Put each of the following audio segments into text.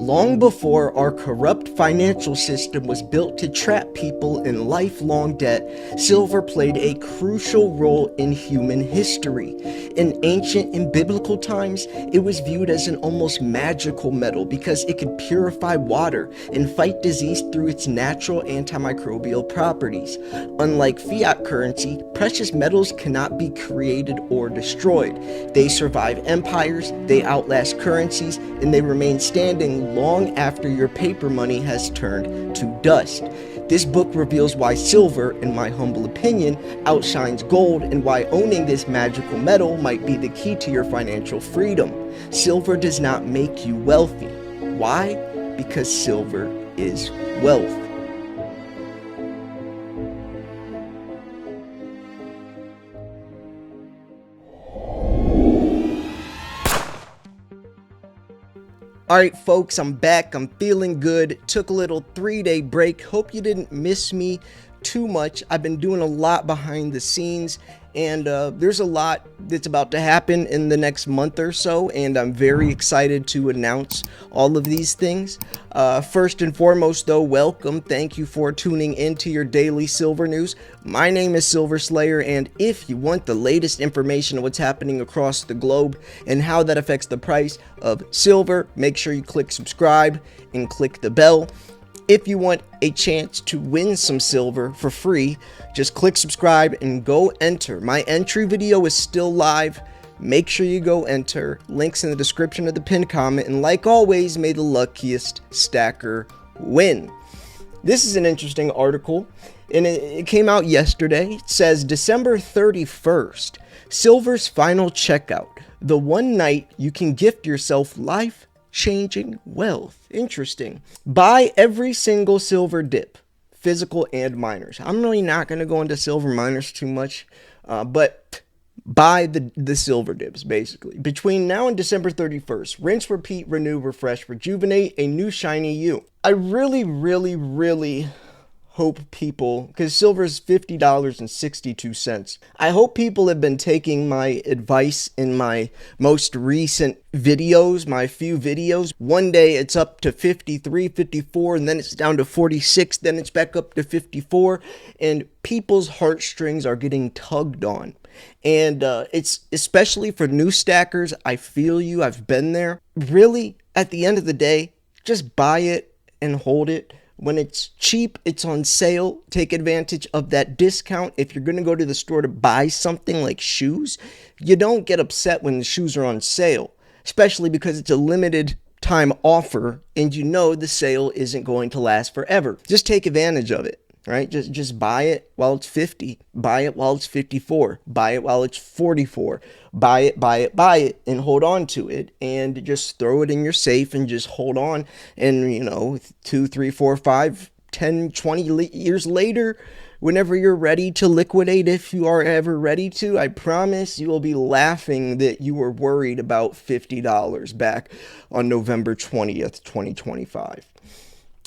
Long before our corrupt financial system was built to trap people in lifelong debt, silver played a crucial role in human history. In ancient and biblical times, it was viewed as an almost magical metal because it could purify water and fight disease through its natural antimicrobial properties. Unlike fiat currency, precious metals cannot be created or destroyed. They survive empires, they outlast currencies, and they remain standing long after your paper money has turned to dust. This book reveals why silver, in my humble opinion, outshines gold and why owning this magical metal might be the key to your financial freedom. Silver does not make you wealthy. Why? Because silver is wealth. Alright folks, I'm back, I'm feeling good, took a little 3-day break, hope you didn't miss me too much. I've been doing a lot behind the scenes, and there's a lot that's about to happen in the next month or so, and I'm very excited to announce all of these things. First and foremost though, welcome, thank you for tuning into your daily silver news. My name is Silver Slayer, and if you want the latest information on what's happening across the globe and how that affects the price of silver, make sure you click subscribe and click the bell. If you want a chance to win some silver for free, just click subscribe and go enter. My entry video is still live. Make sure you go enter. Links in the description of the pinned comment. And like always, may the luckiest stacker win. This is an interesting article, and it came out yesterday. It says December 31st, silver's final checkout. The one night you can gift yourself life-changing wealth. Interesting. Buy every single silver dip, physical and miners. I'm really not going to go into silver miners too much, but buy the silver dips, basically. Between now and December 31st, rinse, repeat, renew, refresh, rejuvenate, a new shiny you. I really hope people, because silver is $50.62. I hope people have been taking my advice in my most recent videos, my few videos. One day it's up to 53, 54, and then it's down to 46, then it's back up to 54, and people's heartstrings are getting tugged on. And it's especially for new stackers. I feel you, I've been there. Really, at the end of the day, just buy it and hold it. When it's cheap, it's on sale. Take advantage of that discount. If you're going to go to the store to buy something like shoes, you don't get upset when the shoes are on sale, especially because it's a limited time offer and you know the sale isn't going to last forever. Just take advantage of it, right? Just buy it while it's 50. Buy it while it's 54. Buy it while it's 44. Buy it, and hold on to it, and just throw it in your safe and just hold on. And, 2, 3, 4, 5, 10, 20 years later, whenever you're ready to liquidate, if you are ever ready to, I promise you will be laughing that you were worried about $50 back on November 20th, 2025.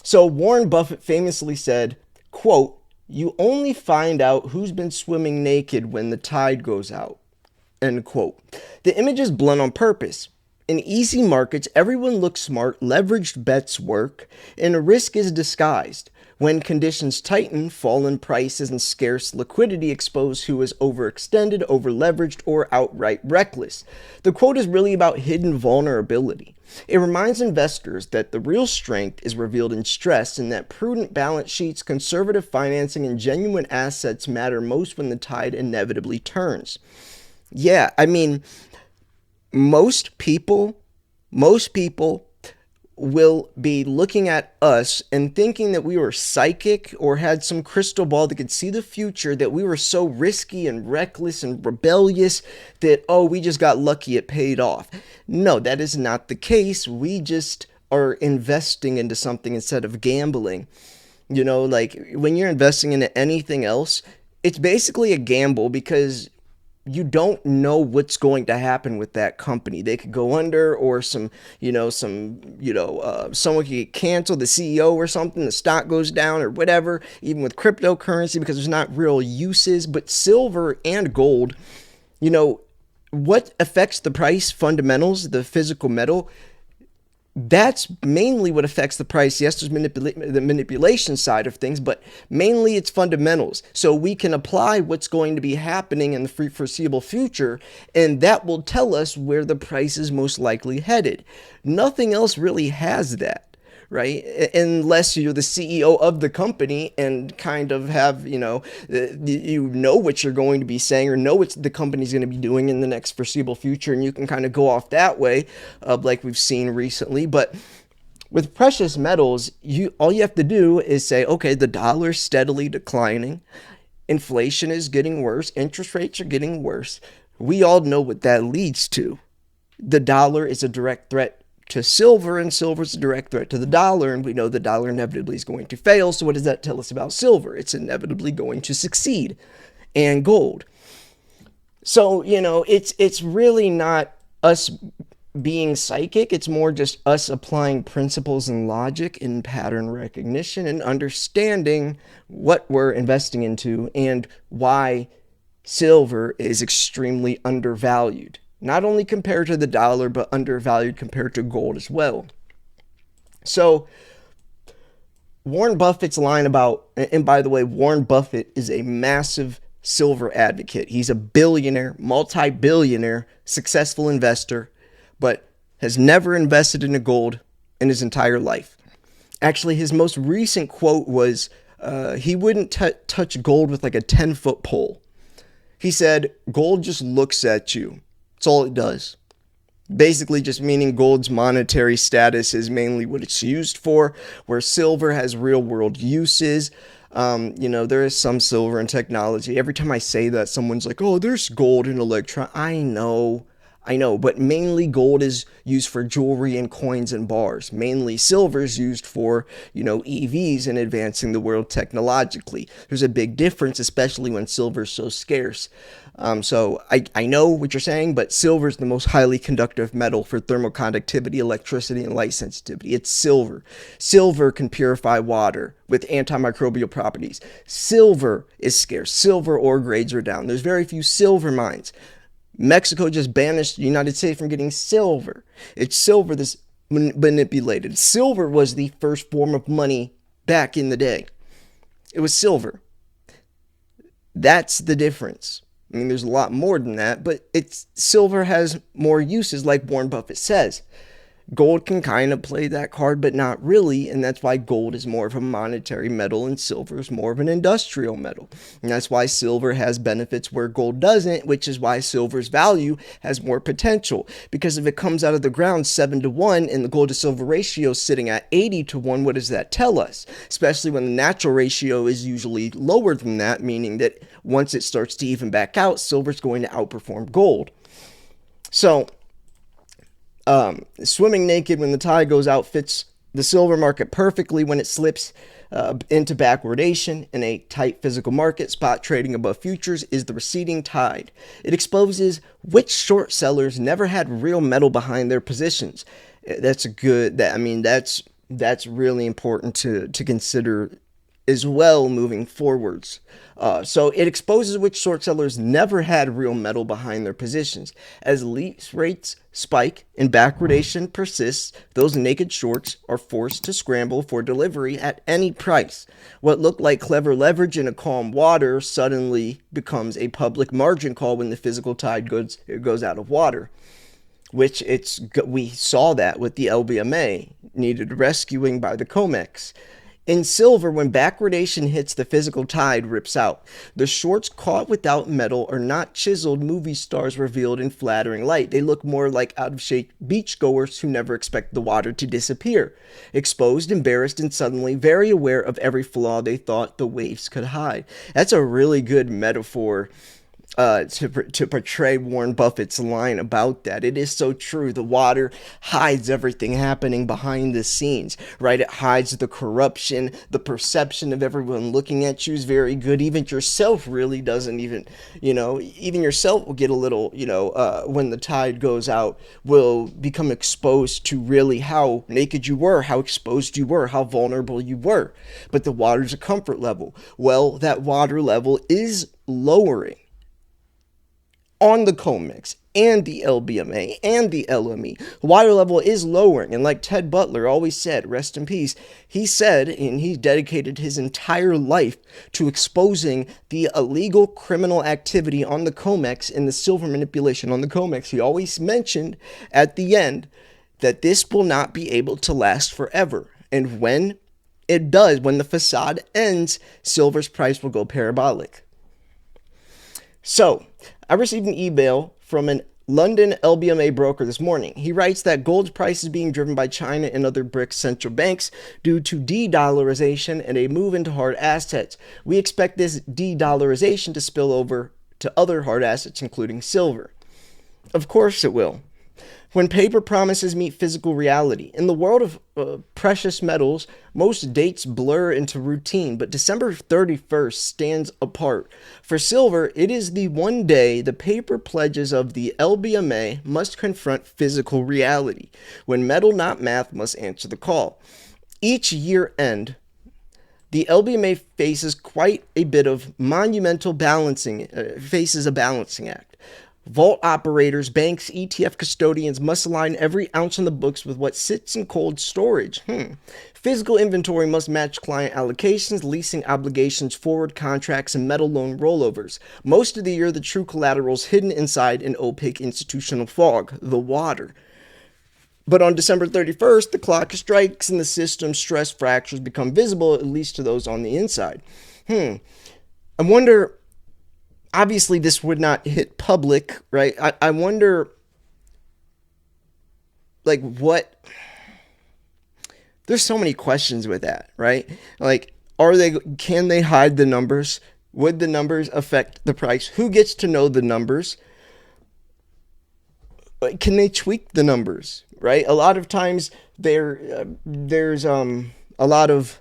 So Warren Buffett famously said, quote, "You only find out who's been swimming naked when the tide goes out." End quote. The image is blunt on purpose. In easy markets, everyone looks smart, leveraged bets work, and risk is disguised. When conditions tighten, fallen prices and scarce liquidity expose who is overextended, overleveraged, or outright reckless. The quote is really about hidden vulnerability. It reminds investors that the real strength is revealed in stress and that prudent balance sheets, conservative financing, and genuine assets matter most when the tide inevitably turns. Yeah, I mean, most people will be looking at us and thinking that we were psychic or had some crystal ball that could see the future, that we were so risky and reckless and rebellious that, we just got lucky, it paid off. No, that is not the case. We just are investing into something instead of gambling. Like when you're investing into anything else, it's basically a gamble because you don't know what's going to happen with that company. They could go under, or someone could get canceled, the CEO or something, the stock goes down or whatever, even with cryptocurrency, because there's not real uses. But silver and gold, what affects the price fundamentals, the physical metal, That's mainly what affects the price. Yes, there's the manipulation side of things, but mainly it's fundamentals. So we can apply what's going to be happening in the foreseeable future, and that will tell us where the price is most likely headed. Nothing else really has that, right? Unless you're the CEO of the company and kind of have, you know what you're going to be saying or know what the company's going to be doing in the next foreseeable future, and you can kind of go off that way, like we've seen recently. But with precious metals, all you have to do is say, okay, the dollar's steadily declining, inflation is getting worse, interest rates are getting worse. We all know what that leads to. The dollar is a direct threat to silver, and silver is a direct threat to the dollar, and we know the dollar inevitably is going to fail. So what does that tell us about silver? It's inevitably going to succeed, and gold. So, it's really not us being psychic. It's more just us applying principles and logic and pattern recognition and understanding what we're investing into and why silver is extremely undervalued. Not only compared to the dollar, but undervalued compared to gold as well. So, Warren Buffett's line about, and by the way, Warren Buffett is a massive silver advocate. He's a billionaire, multi-billionaire, successful investor, but has never invested in gold in his entire life. Actually, his most recent quote was, he wouldn't touch gold with like a 10-foot pole. He said, gold just looks at you. That's all it does. Basically just meaning gold's monetary status is mainly what it's used for, where silver has real world uses. There is some silver in technology. Every time I say that, someone's like, oh, there's gold in electron. I know, but mainly gold is used for jewelry and coins and bars. Mainly silver is used for, EVs and advancing the world technologically. There's a big difference, especially when silver is so scarce. So I know what you're saying, but silver is the most highly conductive metal for thermal conductivity, electricity, and light sensitivity. It's silver. Silver can purify water with antimicrobial properties. Silver is scarce. Silver ore grades are down. There's very few silver mines. Mexico just banished the United States from getting silver. It's silver that's manipulated. Silver was the first form of money back in the day. It was silver. That's the difference. I mean, there's a lot more than that, but silver has more uses, like Warren Buffett says. Gold can kind of play that card, but not really, and that's why gold is more of a monetary metal and silver is more of an industrial metal. And that's why silver has benefits where gold doesn't, which is why silver's value has more potential. Because if it comes out of the ground 7-1 and the gold to silver ratio is sitting at 80-1, what does that tell us? Especially when the natural ratio is usually lower than that, meaning that once it starts to even back out, silver's going to outperform gold. So, swimming naked when the tide goes out fits the silver market perfectly. When it slips into backwardation in a tight physical market, spot trading above futures is the receding tide. It exposes which short sellers never had real metal behind their positions. That's really important to consider as well moving forwards. So it exposes which short sellers never had real metal behind their positions. As lease rates spike and backwardation persists, those naked shorts are forced to scramble for delivery at any price. What looked like clever leverage in a calm water suddenly becomes a public margin call when the physical tide goes out of water. We saw that with the LBMA, needed rescuing by the COMEX. In silver, when backwardation hits, the physical tide rips out. The shorts caught without metal are not chiseled movie stars revealed in flattering light. They look more like out-of-shape beachgoers who never expect the water to disappear. Exposed, embarrassed, and suddenly very aware of every flaw they thought the waves could hide. That's a really good metaphor to portray Warren Buffett's line about that. It is so true. The water hides everything happening behind the scenes, right? It hides the corruption, the perception of everyone looking at you is very good. Even yourself really doesn't even yourself will get a little, when the tide goes out, will become exposed to really how naked you were, how exposed you were, how vulnerable you were. But the water's a comfort level. Well, that water level is lowering. on the COMEX and the LBMA and the LME. The water level is lowering, and like Ted Butler always said, rest in peace, he said, and he dedicated his entire life to exposing the illegal criminal activity on the COMEX and the silver manipulation on the COMEX. He always mentioned at the end that this will not be able to last forever. And when it does, when the facade ends, silver's price will go parabolic. So, I received an email from an London LBMA broker this morning. He writes that gold's price is being driven by China and other BRICS central banks due to de-dollarization and a move into hard assets. We expect this de-dollarization to spill over to other hard assets, including silver. Of course it will. When paper promises meet physical reality. In the world of precious metals, most dates blur into routine, but December 31st stands apart. For silver, it is the one day the paper pledges of the LBMA must confront physical reality, when metal, not math, must answer the call. Each year end, the LBMA faces quite a bit of monumental balancing, faces a balancing act. Vault operators, banks, ETF custodians must align every ounce on the books with what sits in cold storage. Physical inventory must match client allocations, leasing obligations, forward contracts, and metal loan rollovers. Most of the year, the true collateral is hidden inside an opaque institutional fog, the water. But on December 31st, the clock strikes and the system's stress fractures become visible, at least to those on the inside. I wonder... Obviously, this would not hit public, right? I wonder, like, what... There's so many questions with that, right? Like, can they hide the numbers? Would the numbers affect the price? Who gets to know the numbers? Can they tweak the numbers, right? A lot of times, there's a lot of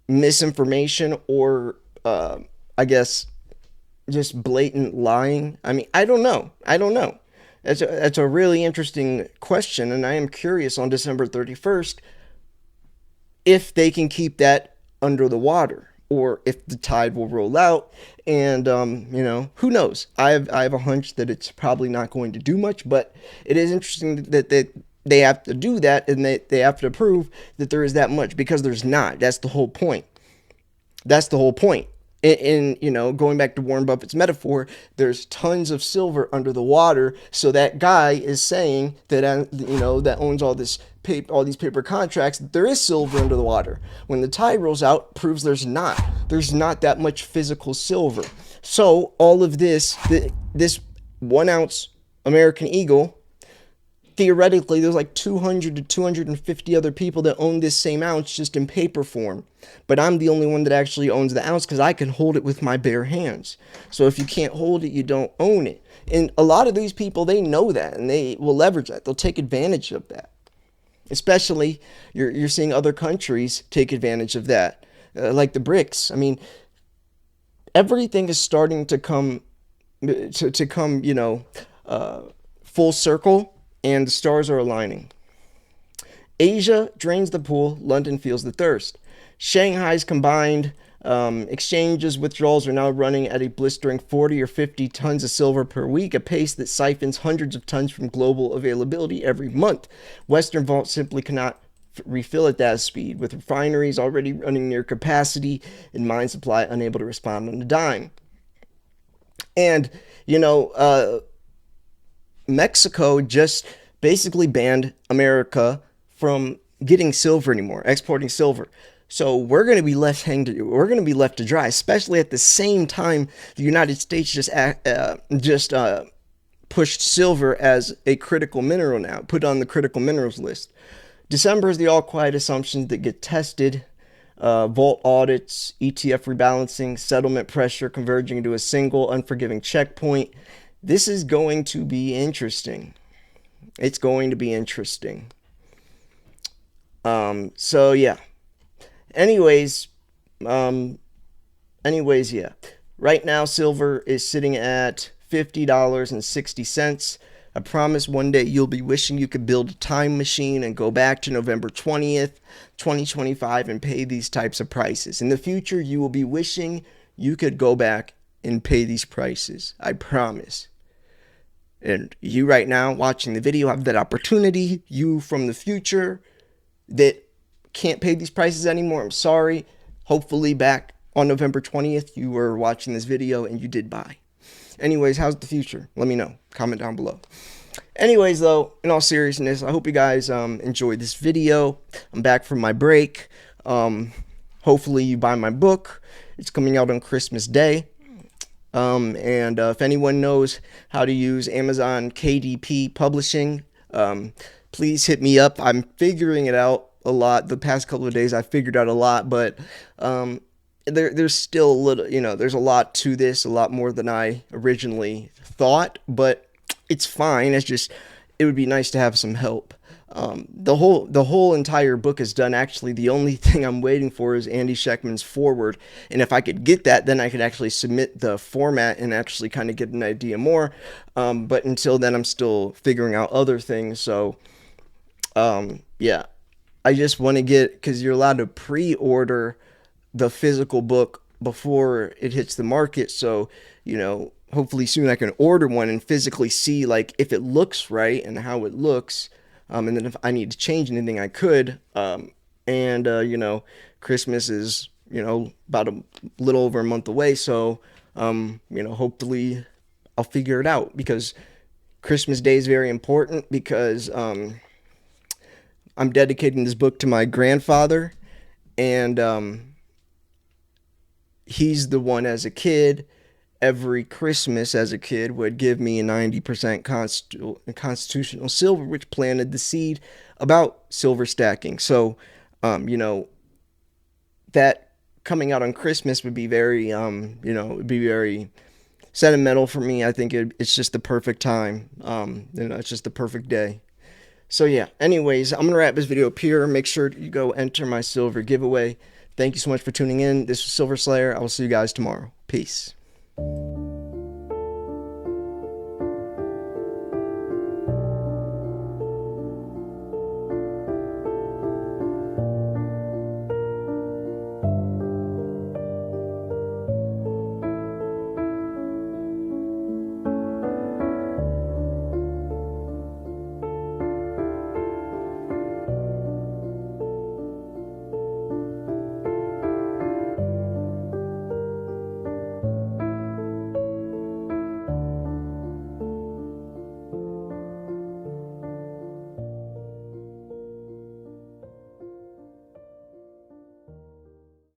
misinformation or, I guess... just blatant lying. I mean, I don't know. That's a really interesting question, and I am curious on December 31st if they can keep that under the water, or if the tide will roll out. And who knows? I have a hunch that it's probably not going to do much, but it is interesting that they have to do that, and they have to prove that there is that much, because there's not. That's the whole point. In going back to Warren Buffett's metaphor, there's tons of silver under the water. So that guy is saying that that owns all these paper contracts, there is silver under the water. When the tide rolls out, proves there's not that much physical silver. So all of this 1 ounce American Eagle, theoretically, there's like 200 to 250 other people that own this same ounce just in paper form. But I'm the only one that actually owns the ounce because I can hold it with my bare hands. So if you can't hold it, you don't own it. And a lot of these people, they know that, and they will leverage that. They'll take advantage of that. Especially, you're seeing other countries take advantage of that, like the BRICS. I mean, everything is starting to come, full circle, and the stars are aligning. Asia drains the pool, London feels the thirst. Shanghai's combined exchanges withdrawals are now running at a blistering 40 or 50 tons of silver per week, a pace that siphons hundreds of tons from global availability every month. Western vaults simply cannot refill at that speed, with refineries already running near capacity and mine supply unable to respond on a dime. And, Mexico just basically banned America from getting silver anymore, exporting silver. So we're going to be left to dry, especially at the same time the United States just pushed silver as a critical mineral now, put on the critical minerals list. December is the all-quiet assumptions that get tested. Vault audits, ETF rebalancing, settlement pressure converging into a single unforgiving checkpoint. This is going to be interesting. It's going to be interesting. So yeah. Anyways, yeah. Right now, silver is sitting at $50.60. I promise one day you'll be wishing you could build a time machine and go back to November 20th, 2025 and pay these types of prices. In the future, you will be wishing you could go back and pay these prices. I promise. And you right now watching the video have that opportunity. You from the future that can't pay these prices anymore, I'm sorry. Hopefully back on November 20th, you were watching this video and you did buy. Anyways, how's the future? Let me know. Comment down below. Anyways, though, in all seriousness, I hope you guys enjoyed this video. I'm back from my break. Hopefully you buy my book. It's coming out on Christmas Day. And if anyone knows how to use Amazon KDP Publishing, please hit me up. I'm figuring it out a lot. The past couple of days I figured out a lot, but there's still a little, there's a lot to this, a lot more than I originally thought, but it's fine. It's just, it would be nice to have some help. The whole entire book is done. Actually, the only thing I'm waiting for is Andy Schectman's foreword. And if I could get that, then I could actually submit the format and actually kind of get an idea more. But until then, I'm still figuring out other things. So, yeah, I just want to because you're allowed to pre-order the physical book before it hits the market. So, hopefully soon I can order one and physically see like if it looks right and how it looks. And then if I need to change anything, I could. Christmas is, about a little over a month away. So, hopefully I'll figure it out, because Christmas Day is very important, because I'm dedicating this book to my grandfather, and he's the one as a kid. Every Christmas as a kid would give me a 90% constitutional silver, which planted the seed about silver stacking. So, that coming out on Christmas would be very, it'd be very sentimental for me. I think it's just the perfect time. It's just the perfect day. So yeah, anyways, I'm going to wrap this video up here. Make sure you go enter my silver giveaway. Thank you so much for tuning in. This was Silver Slayer. I will see you guys tomorrow. Peace.